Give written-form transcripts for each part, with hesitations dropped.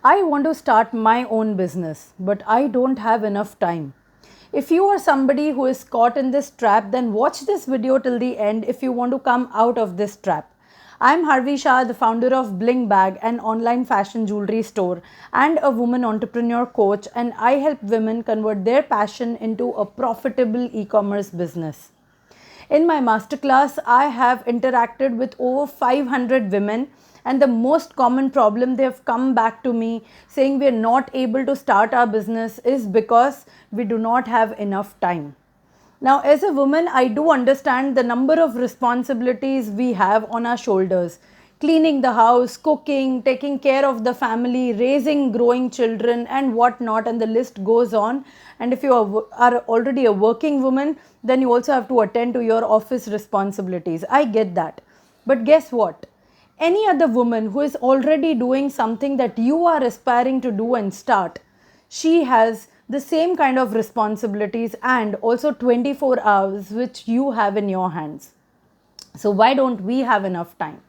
I want to start my own business, but I don't have enough time. If you are somebody who is caught in this trap, then watch this video till the end if you want to come out of this trap. I'm Harvi Shah, the founder of Bling Bag, an online fashion jewelry store, and a woman entrepreneur coach, and I help women convert their passion into a profitable e-commerce business. In my masterclass, I have interacted with over 500 women, and the most common problem they have come back to me saying we are not able to start our business is because we do not have enough time. Now, as a woman, I do understand the number of responsibilities we have on our shoulders: cleaning the house, cooking, taking care of the family, raising growing children, and whatnot, and the list goes on. And if you are already a working woman, then you also have to attend to your office responsibilities. I get that. But guess what? Any other woman who is already doing something that you are aspiring to do and start, she has the same kind of responsibilities and also 24 hours which you have in your hands. So why don't we have enough time?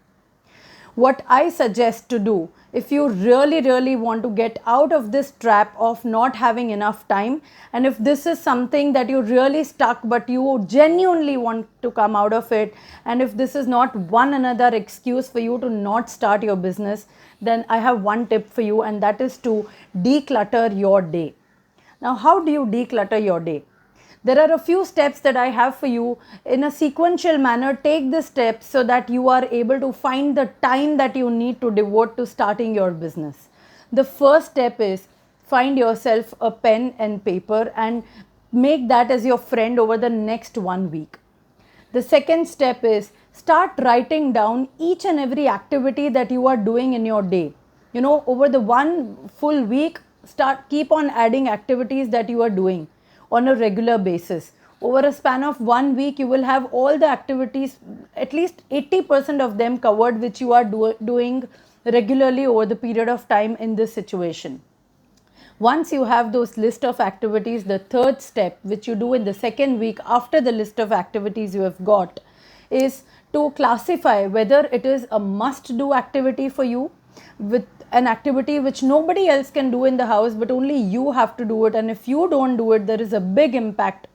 What I suggest to do, if you really want to get out of this trap of not having enough time, and if this is something that you're really stuck but you genuinely want to come out of it, and if this is not one another excuse for you to not start your business, then I have one tip for you, and that is to declutter your day. Now, how do you declutter your day? There are a few steps that I have for you. In a sequential manner, take the steps so that you are able to find the time that you need to devote to starting your business. The first step is find yourself a pen and paper and make that as your friend over the next 1 week. The second step is start writing down each and every activity that you are doing in your day. Over the one full week, keep on adding activities that you are doing on a regular basis. Over a span of 1 week, you will have all the activities, at least 80% of them covered, which you are doing regularly over the period of time in this situation. Once you have those list of activities, the third step, which you do in the second week after the list of activities you have got, is to classify whether it is a must do activity for you, with an activity which nobody else can do in the house but only you have to do it, and if you don't do it, there is a big impact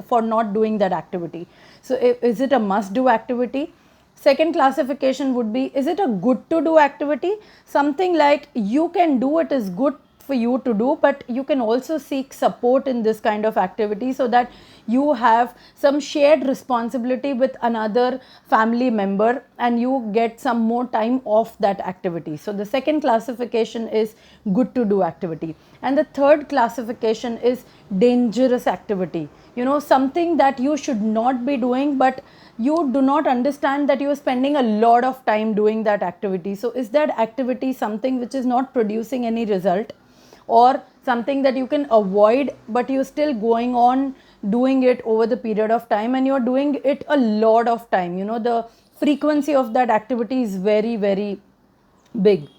for not doing that activity. So is it a must do activity? Second classification would be, is it a good to do activity? Something like you can do it, is good for you to do, but you can also seek support in this kind of activity so that you have some shared responsibility with another family member and you get some more time off that activity. So the second classification is good to do activity. And the third classification is dangerous activity. Something that you should not be doing, but you do not understand that you are spending a lot of time doing that activity. So is that activity something which is not producing any result, or something that you can avoid but you're still going on doing it over the period of time and you're doing it a lot of time? The frequency of that activity is very big.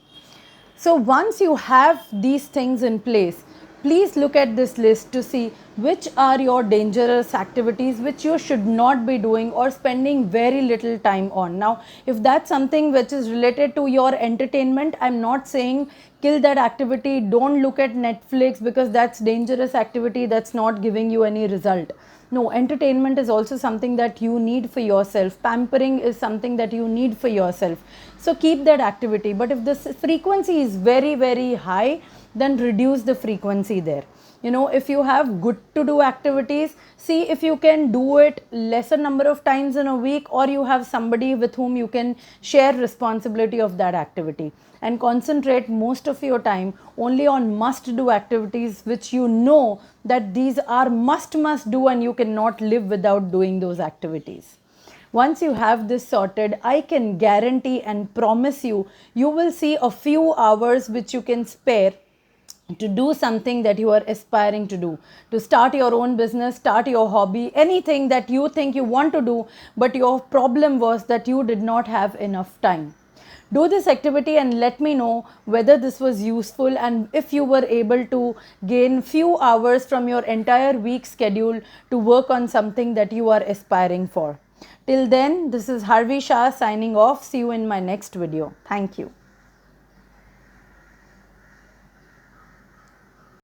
So once you have these things in place, please look at this list to see which are your dangerous activities which you should not be doing or spending very little time on. Now, if that's something which is related to your entertainment, I'm not saying kill that activity, don't look at Netflix because that's dangerous activity, that's not giving you any result. No, entertainment is also something that you need for yourself. Pampering is something that you need for yourself. So keep that activity. But if this frequency is very high, then reduce the frequency there. If you have good to do activities, see if you can do it lesser number of times in a week, or you have somebody with whom you can share responsibility of that activity, and concentrate most of your time only on must do activities which you know that these are must do and you cannot live without doing those activities. Once you have this sorted, I can guarantee and promise you, you will see a few hours which you can spare to do something that you are aspiring to do, to start your own business, start your hobby, anything that you think you want to do, but your problem was that you did not have enough time. Do this activity and let me know whether this was useful and if you were able to gain few hours from your entire week schedule to work on something that you are aspiring for. Till then, this is Harvi Shah signing off. See you in my next video. Thank you.